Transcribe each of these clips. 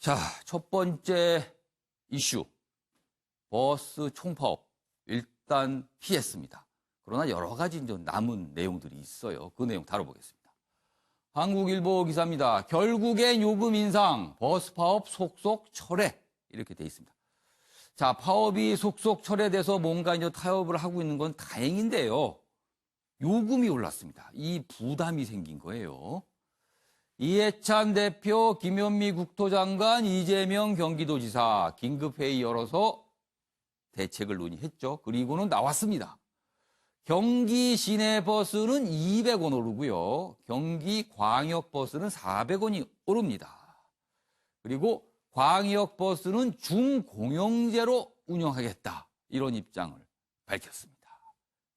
자, 첫 번째 이슈. 버스 총파업. 일단 피했습니다. 그러나 여러 가지 이제 남은 내용들이 있어요. 그 내용 다뤄보겠습니다. 한국일보 기사입니다. 결국엔 요금 인상, 버스 파업 속속 철회. 이렇게 돼 있습니다. 자, 파업이 속속 철회돼서 뭔가 이제 타협을 하고 있는 건 다행인데요. 요금이 올랐습니다. 이 부담이 생긴 거예요. 이해찬 대표, 김현미 국토장관, 이재명 경기도지사 긴급회의 열어서 대책을 논의했죠. 그리고는 나왔습니다. 경기 시내버스는 200원 오르고요. 경기 광역버스는 400원이 오릅니다. 그리고 광역버스는 중공영제로 운영하겠다. 이런 입장을 밝혔습니다.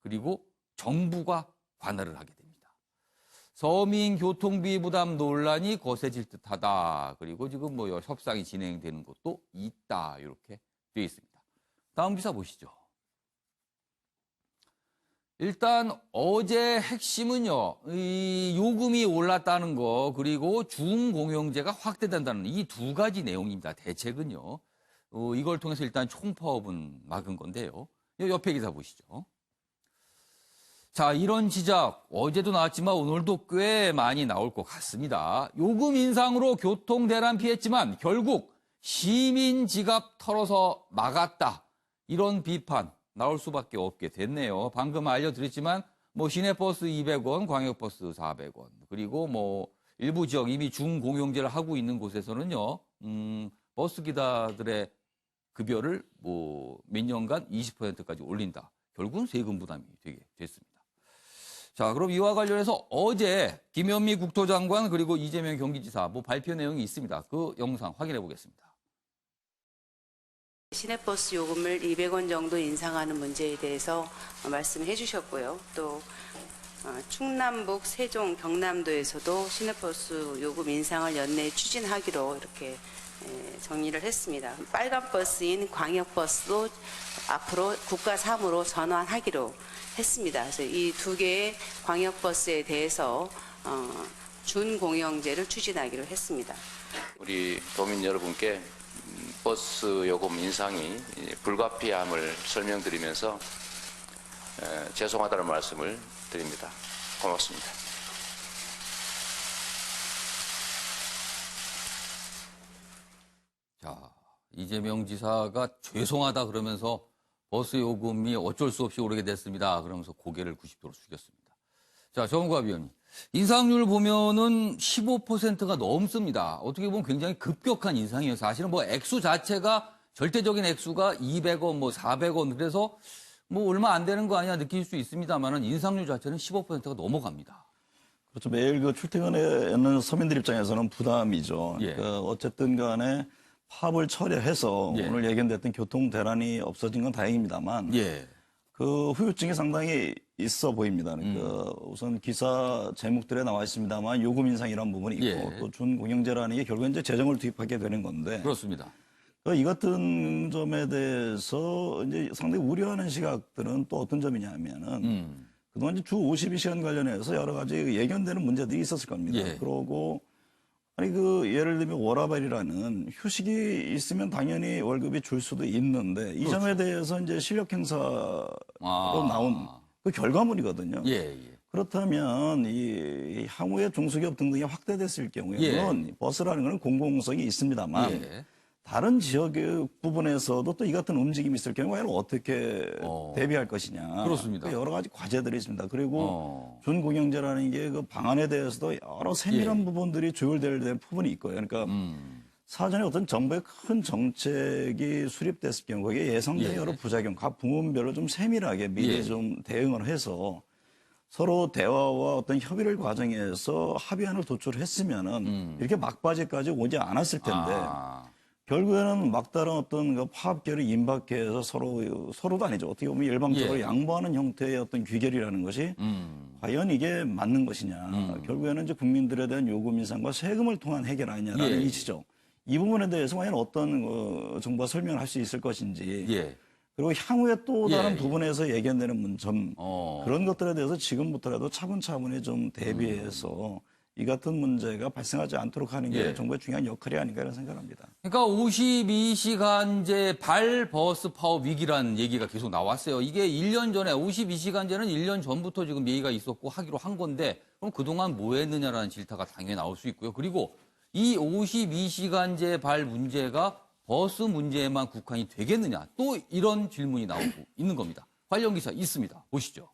그리고 정부가 관할을 하게 됩니다. 서민 교통비 부담 논란이 거세질 듯하다. 그리고 지금 협상이 진행되는 것도 있다. 이렇게 되어 있습니다. 다음 기사 보시죠. 일단 어제 핵심은요, 이 요금이 올랐다는 거, 그리고 중공영제가 확대된다는 이 두 가지 내용입니다. 대책은요. 이걸 통해서 일단 총파업은 막은 건데요. 옆에 기사 보시죠. 자, 이런 지적 어제도 나왔지만 오늘도 꽤 많이 나올 것 같습니다. 요금 인상으로 교통 대란 피했지만 결국 시민 지갑 털어서 막았다. 이런 비판 나올 수밖에 없게 됐네요. 방금 알려드렸지만 시내버스 200원, 광역버스 400원, 그리고 일부 지역 이미 중공영제를 하고 있는 곳에서는요, 버스 기사들의 급여를 몇 년간 20%까지 올린다. 결국은 세금 부담이 되게 됐습니다. 자, 그럼 이와 관련해서 어제 김현미 국토장관 그리고 이재명 경기지사 발표 내용이 있습니다. 그 영상 확인해 보겠습니다. 시내버스 요금을 200원 정도 인상하는 문제에 대해서 말씀해 주셨고요. 또 충남북, 세종, 경남도에서도 시내버스 요금 인상을 연내에 추진하기로 이렇게 정리를 했습니다. 빨간 버스인 광역버스도 앞으로 국가 사무로 전환하기로 했습니다. 그래서 이 두 개의 광역버스에 대해서 준공영제를 추진하기로 했습니다. 우리 도민 여러분께 버스 요금 인상이 불가피함을 설명드리면서 죄송하다는 말씀을 드립니다. 고맙습니다. 자, 이재명 지사가 죄송하다 그러면서 버스 요금이 어쩔 수 없이 오르게 됐습니다. 그러면서 고개를 90도로 숙였습니다. 자, 정우갑 위원님. 인상률 보면은 15%가 넘습니다. 어떻게 보면 굉장히 급격한 인상이에요. 사실은 액수 자체가 절대적인 액수가 200원, 400원 그래서 얼마 안 되는 거 아니야 느낄 수 있습니다만은 인상률 자체는 15%가 넘어갑니다. 그렇죠. 매일 출퇴근하는 서민들 입장에서는 부담이죠. 예. 그러니까 어쨌든 간에 파업을 철회해서 예. 오늘 예견됐던 교통 대란이 없어진 건 다행입니다만 예. 그 후유증이 상당히 있어 보입니다. 그러니까 우선 기사 제목들에 나와 있습니다만 요금 인상이라는 부분이 있고 예. 또 준공영제라는 게 결국은 이제 재정을 투입하게 되는 건데 그렇습니다. 이 같은 점에 대해서 이제 상당히 우려하는 시각들은 또 어떤 점이냐면은 그동안 이제 주 52시간 관련해서 여러 가지 예견되는 문제들이 있었을 겁니다. 예. 그러고 예를 들면 워라밸이라는 휴식이 있으면 당연히 월급이 줄 수도 있는데 이 점에 대해서 이제 실력 행사로 나온 그 결과물이거든요. 예. 그렇다면 이 향후에 중소기업 등등이 확대됐을 경우에 물론 버스라는 것은 공공성이 있습니다만 다른 지역 부분에서도 또 이 같은 움직임이 있을 경우에는 어떻게 대비할 것이냐. 그렇습니다. 여러 가지 과제들이 있습니다. 그리고 준공영제라는 게 그 방안에 대해서도 여러 세밀한 부분들이 조율될 부분이 있고요. 그러니까 사전에 어떤 정부의 큰 정책이 수립됐을 경우 거기에 예상된 여러 부작용, 각 부문별로 좀 세밀하게 미리 좀 대응을 해서 서로 대화와 어떤 협의를 과정에서 합의안을 도출했으면은 이렇게 막바지까지 오지 않았을 텐데 결국에는 막다른 어떤 그 파업결이 임박해서 서로도 아니죠. 어떻게 보면 일방적으로 양보하는 형태의 어떤 귀결이라는 것이 과연 이게 맞는 것이냐. 결국에는 이제 국민들에 대한 요금 인상과 세금을 통한 해결 아니냐라는 이 지적. 이 부분에 대해서 과연 어떤 정부가 설명을 할 수 있을 것인지. 그리고 향후에 또 다른 부분에서 예견되는 점 그런 것들에 대해서 지금부터라도 차분차분히 좀 대비해서 이 같은 문제가 발생하지 않도록 하는 게 예. 정부의 중요한 역할이 아닌가 이런 생각합니다. 그러니까 52시간제 발버스 파업 위기라는 얘기가 계속 나왔어요. 이게 1년 전에 52시간제는 1년 전부터 지금 얘기가 있었고 하기로 한 건데 그럼 그동안 뭐 했느냐라는 질타가 당연히 나올 수 있고요. 그리고 이 52시간제 발 문제가 버스 문제에만 국한이 되겠느냐 또 이런 질문이 나오고 있는 겁니다. 관련 기사 있습니다. 보시죠.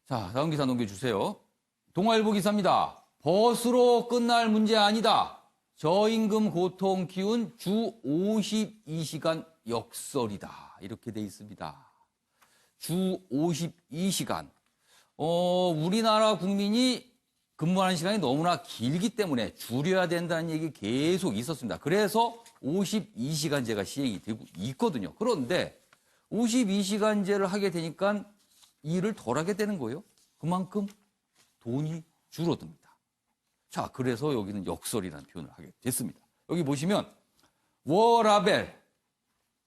자, 다음 기사 넘겨주세요. 동아일보 기사입니다. 버스로 끝날 문제 아니다. 저임금 고통 키운 주 52시간 역설이다. 이렇게 돼 있습니다. 주 52시간. 우리나라 국민이 근무하는 시간이 너무나 길기 때문에 줄여야 된다는 얘기 계속 있었습니다. 그래서 52시간제가 시행이 되고 있거든요. 그런데 52시간제를 하게 되니까 일을 덜 하게 되는 거예요. 그만큼 돈이 줄어듭니다. 자, 그래서 여기는 역설이라는 표현을 하게 됐습니다. 여기 보시면 워라벨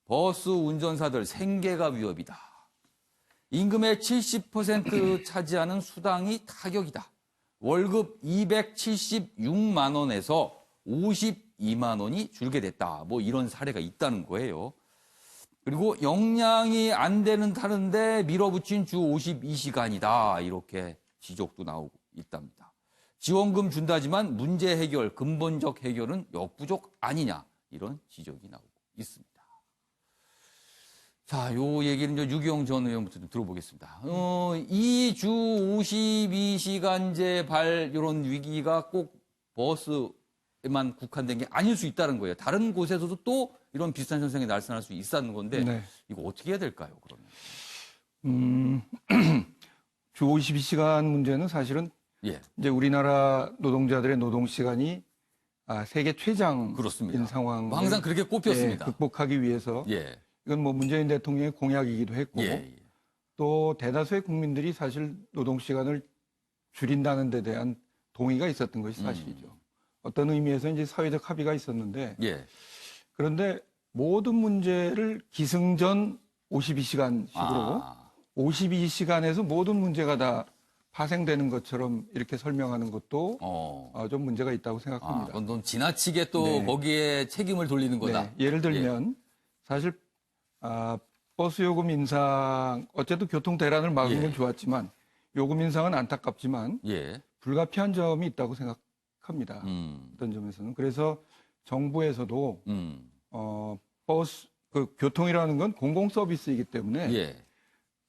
버스 운전사들 생계가 위협이다. 임금의 70% 차지하는 수당이 타격이다. 월급 276만 원에서 52만 원이 줄게 됐다. 뭐 이런 사례가 있다는 거예요. 그리고 역량이 안 되는 타는데 밀어붙인 주 52시간이다. 이렇게 지적도 나오고 있답니다. 지원금 준다지만 문제 해결, 근본적 해결은 역부족 아니냐. 이런 지적이 나오고 있습니다. 자, 요 얘기는 이제 유기영 전 의원부터 좀 들어보겠습니다. 이 주 52시간제 발 이런 위기가 꼭 버스에만 국한된 게 아닐 수 있다는 거예요. 다른 곳에서도 또 이런 비슷한 현상이 날아날 수 있다는 건데 네. 이거 어떻게 해야 될까요, 그러면? 주 52시간 문제는 사실은 예, 이제 우리나라 노동자들의 노동 시간이 세계 최장인 그렇습니다. 상황 뭐 항상 그렇게 꼽혔습니다. 극복하기 위해서 예, 이건 뭐 문재인 대통령의 공약이기도 했고 예, 또 대다수의 국민들이 사실 노동 시간을 줄인다는 데 대한 동의가 있었던 것이 사실이죠. 어떤 의미에서 이제 사회적 합의가 있었는데 예. 그런데 모든 문제를 기승전 52시간식으로 아, 52시간에서 모든 문제가 다 파생되는 것처럼 이렇게 설명하는 것도 좀 문제가 있다고 생각합니다. 그건 좀 지나치게 또 네. 거기에 책임을 돌리는 거다. 네, 예를 들면 사실 버스 요금 인상 어쨌든 교통 대란을 막은 예. 건 좋았지만 요금 인상은 안타깝지만 예, 불가피한 점이 있다고 생각합니다. 어떤 점에서는 그래서 정부에서도 버스 그 교통이라는 건 공공 서비스이기 때문에 예,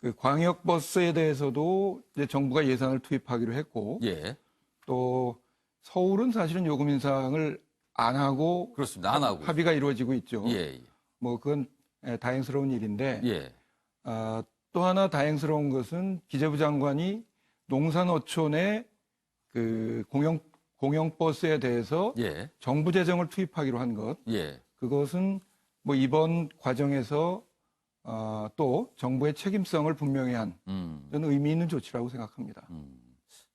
그 광역 버스에 대해서도 이제 정부가 예산을 투입하기로 했고 예. 또 서울은 사실은 요금 인상을 안 하고 그렇습니다. 안 하고. 합의가 이루어지고 있죠. 예, 뭐 그건 다행스러운 일인데 예, 또 하나 다행스러운 것은 기재부 장관이 농산어촌의 그 공영 버스에 대해서 예, 정부 재정을 투입하기로 한 것, 예. 그것은 뭐 이번 과정에서 또 정부의 책임성을 분명히 한 저는 의미 있는 조치라고 생각합니다.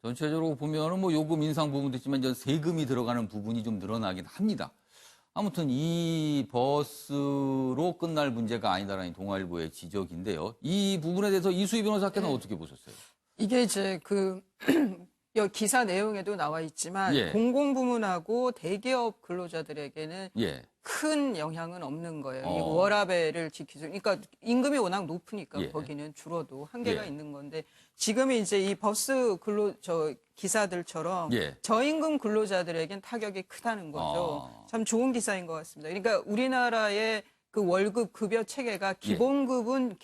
전체적으로 보면은 뭐 요금 인상 부분도 있지만 이제 세금이 들어가는 부분이 좀 늘어나긴 합니다. 아무튼 이 버스로 끝날 문제가 아니다라는 동아일보의 지적인데요. 이 부분에 대해서 이수희 변호사께는 어떻게 보셨어요? 이게 이제 여기 기사 내용에도 나와 있지만 예. 공공부문하고 대기업 근로자들에게는 예, 큰 영향은 없는 거예요. 이 어. 워라밸을 지키죠. 그러니까 임금이 워낙 높으니까 예. 거기는 줄어도 한계가 예. 있는 건데 지금 이제 이 버스 기사들처럼 예. 저임금 근로자들에겐 타격이 크다는 거죠. 참 좋은 기사인 것 같습니다. 그러니까 우리나라의 그 월급 급여 체계가 기본급은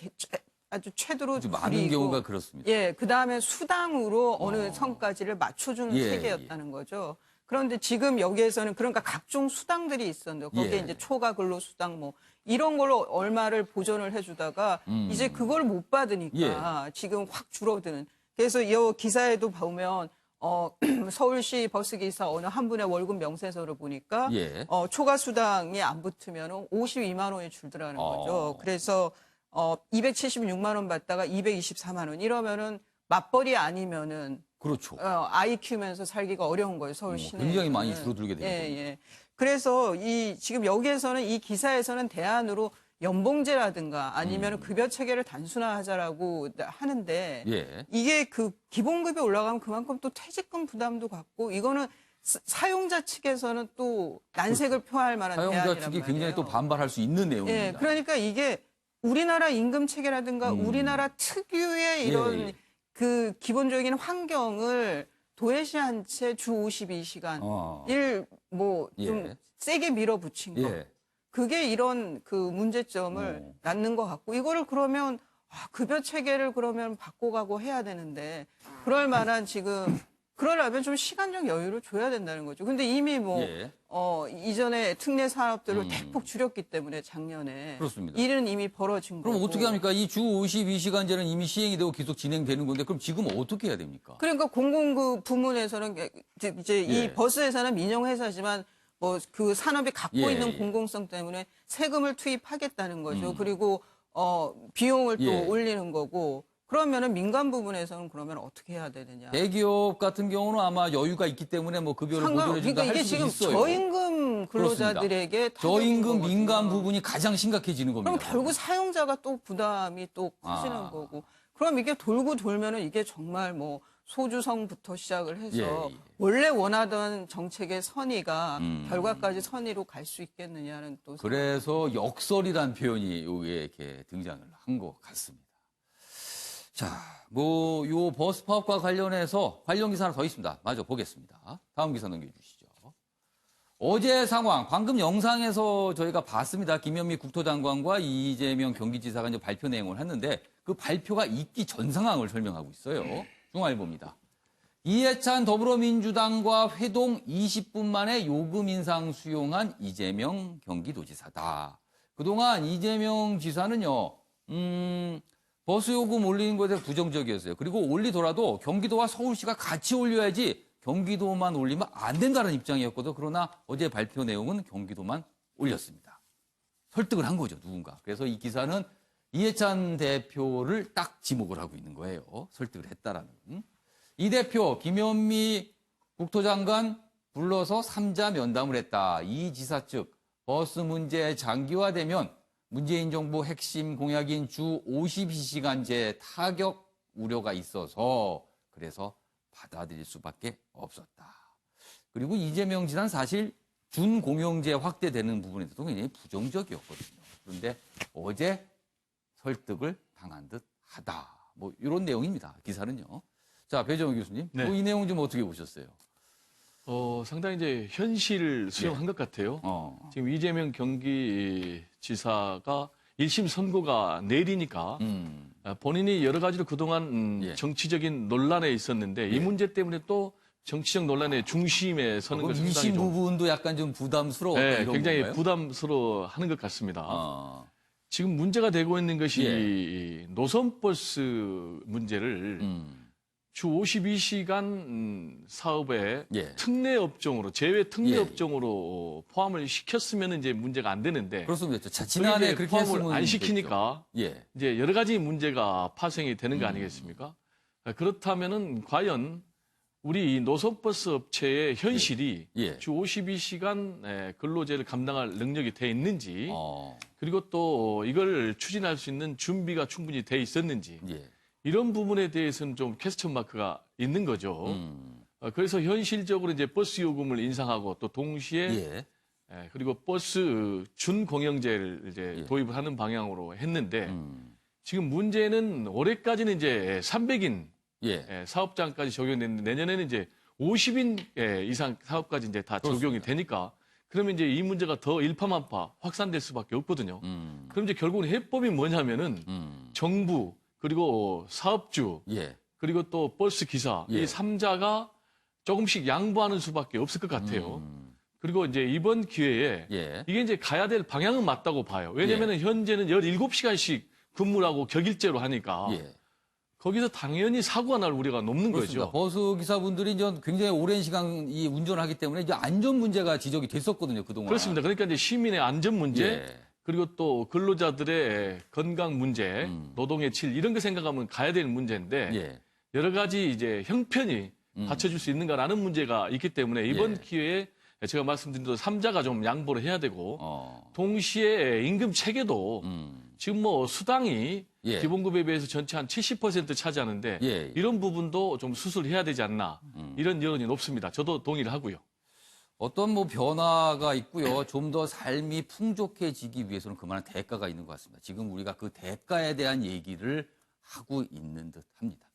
아주 최대로 아주 많은 줄이고 경우가 그렇습니다. 예, 그 다음에 수당으로 어느 선까지를 맞춰주는 예, 체계였다는 거죠. 그런데 지금 여기에서는 그러니까 각종 수당들이 있었는데 거기에 예. 이제 초과 근로 수당 뭐 이런 걸로 얼마를 보전을 해주다가 이제 그걸 못 받으니까 지금 확 줄어드는. 그래서 이 기사에도 보면 서울시 버스기사 어느 한 분의 월급 명세서를 보니까 예. 초과 수당이 안 붙으면 52만 원이 줄더라는 거죠. 그래서 276만 원 받다가 224만 원 이러면은 맞벌이 아니면은 그렇죠. 아이 키우면서 살기가 어려운 거예요, 서울 시내. 굉장히 많이 줄어들게 되는 예, 겁니다. 예. 그래서 지금 여기에서는 이 기사에서는 대안으로 연봉제라든가 아니면 급여 체계를 단순화하자라고 하는데 예. 이게 그 기본급이 올라가면 그만큼 또 퇴직금 부담도 갖고 이거는 사용자 측에서는 또 난색을 표할 만한 사용자 대안이란 측이 말이에요. 굉장히 또 반발할 수 있는 내용입니다. 예, 그러니까 이게 우리나라 임금 체계라든가 우리나라 특유의 이런 예. 그 기본적인 환경을 도외시한 채 주 52시간 일 뭐 좀 예. 세게 밀어붙인 거. 예. 그게 이런 그 문제점을 낳는 것 같고 이거를 그러면 급여 체계를 그러면 바꿔가고 해야 되는데 그럴 만한 지금 그러려면 좀 시간적 여유를 줘야 된다는 거죠. 근데 이미 뭐 예. 이전에 특례 사업들을 대폭 줄였기 때문에 작년에 그렇습니다. 일은 이미 벌어진 거고. 그럼 어떻게 합니까? 이 주 52시간제는 이미 시행이 되고 계속 진행되는 건데 그럼 지금 어떻게 해야 됩니까? 그러니까 공공그 부문에서는 이제 예. 이 버스회사는 민영회사지만 뭐 그 산업이 갖고 예, 있는 예. 공공성 때문에 세금을 투입하겠다는 거죠. 그리고 비용을 또 예. 올리는 거고 그러면은 민간 부분에서는 그러면 어떻게 해야 되느냐? 대기업 같은 경우는 아마 여유가 있기 때문에 뭐 급여를 보조해 준다 그러니까 할 이게 수도 지금 있어요. 저임금 근로자들에게 저임금 타격인 민간 거거든요. 부분이 가장 심각해지는 겁니다. 그럼 결국 사용자가 또 부담이 또 커지는 아. 거고. 그럼 이게 돌고 돌면은 이게 정말 뭐 소주성부터 시작을 해서 예, 예. 원래 원하던 정책의 선의가 결과까지 선의로 갈 수 있겠느냐는 또 그래서 역설이란 표현이 여기에 이렇게 등장을 한 것 같습니다. 자, 뭐 요 버스 파업과 관련해서 관련 기사 하나 더 있습니다. 마저 보겠습니다. 다음 기사 넘겨주시죠. 어제 상황, 방금 영상에서 저희가 봤습니다. 김현미 국토장관과 이재명 경기지사가 이제 발표 내용을 했는데 그 발표가 있기 전 상황을 설명하고 있어요. 중앙일보입니다. 이해찬 더불어민주당과 회동 20분 만에 요금 인상 수용한 이재명 경기도지사다. 그동안 이재명 지사는요, 버스 요금 올리는 것에 부정적이었어요. 그리고 올리더라도 경기도와 서울시가 같이 올려야지 경기도만 올리면 안 된다는 입장이었거든요. 그러나 어제 발표 내용은 경기도만 올렸습니다. 설득을 한 거죠, 누군가. 그래서 이 기사는 이해찬 대표를 딱 지목을 하고 있는 거예요. 설득을 했다라는. 이 대표 김현미 국토장관 불러서 3자 면담을 했다. 이 지사 측 버스 문제 장기화되면 문재인 정부 핵심 공약인 주 52시간제 타격 우려가 있어서 그래서 받아들일 수밖에 없었다. 그리고 이재명 지사는 사실 준공영제 확대되는 부분에 대해서도 굉장히 부정적이었거든요. 그런데 어제 설득을 당한 듯 하다. 뭐 이런 내용입니다. 기사는요. 자, 배정우 교수님. 네. 뭐이 내용 좀 어떻게 보셨어요? 상당히 이제 현실을 수용한 것 같아요. 지금 이재명 경기지사가 1심 선고가 내리니까 본인이 여러 가지로 그동안 예. 정치적인 논란에 있었는데 이 문제 때문에 또 정치적 논란의 중심에 서는 그럼 것이 상당히 2심 좀 부분도 약간 좀 부담스러워. 네, 이런 굉장히 건가요? 부담스러워하는 것 같습니다. 어. 지금 문제가 되고 있는 것이 예. 이 노선버스 문제를 주 52시간 사업에 예. 특례 업종으로 제외 특례 업종으로 포함을 시켰으면 이제 문제가 안 되는데 그렇습니다. 자, 지난해 그렇게 포함을 했으면 안 시키니까 됐죠. 예. 이제 여러 가지 문제가 파생이 되는 거 아니겠습니까? 그렇다면은 과연 우리 이 노선버스 업체의 현실이 예. 주 52시간 근로제를 감당할 능력이 돼 있는지 어. 그리고 또 이걸 추진할 수 있는 준비가 충분히 돼 있었는지 예. 이런 부분에 대해서는 좀 퀘스천 마크가 있는 거죠. 그래서 현실적으로 이제 버스 요금을 인상하고 또 동시에 예. 그리고 버스 준공영제를 이제 예. 도입을 하는 방향으로 했는데 지금 문제는 올해까지는 이제 300인 예. 사업장까지 적용됐는데 내년에는 이제 50인 이상 사업까지 이제 다 적용이 되니까 그러면 이제 이 문제가 더 일파만파 확산될 수밖에 없거든요. 그럼 이제 결국은 해법이 뭐냐면은 정부 그리고 사업주 예. 그리고 또 버스 기사 예. 이 3자가 조금씩 양보하는 수밖에 없을 것 같아요. 그리고 이제 이번 기회에 예. 이게 이제 가야 될 방향은 맞다고 봐요. 왜냐면은 현재는 17시간씩 근무를 하고 격일제로 하니까 예. 거기서 당연히 사고가 날 우려가 높는 그렇습니다. 거죠. 버스 기사분들이 이제 굉장히 오랜 시간 이 운전을 하기 때문에 이제 안전 문제가 지적이 됐었거든요, 그동안. 그렇습니다. 그러니까 이제 시민의 안전 문제 예. 그리고 또 근로자들의 건강 문제, 노동의 질 이런 거 생각하면 가야 되는 문제인데 예. 여러 가지 이제 형편이 받쳐줄 수 있는가라는 문제가 있기 때문에 이번 예. 기회에 제가 말씀드린 대로 삼자가 좀 양보를 해야 되고 어. 동시에 임금 체계도 지금 뭐 수당이 예. 기본급에 비해서 전체 한 70% 차지하는데 예. 이런 부분도 좀 수술해야 되지 않나 이런 여론이 높습니다. 저도 동의를 하고요. 어떤 뭐 변화가 있고요. 좀 더 삶이 풍족해지기 위해서는 그만한 대가가 있는 것 같습니다. 지금 우리가 그 대가에 대한 얘기를 하고 있는 듯 합니다.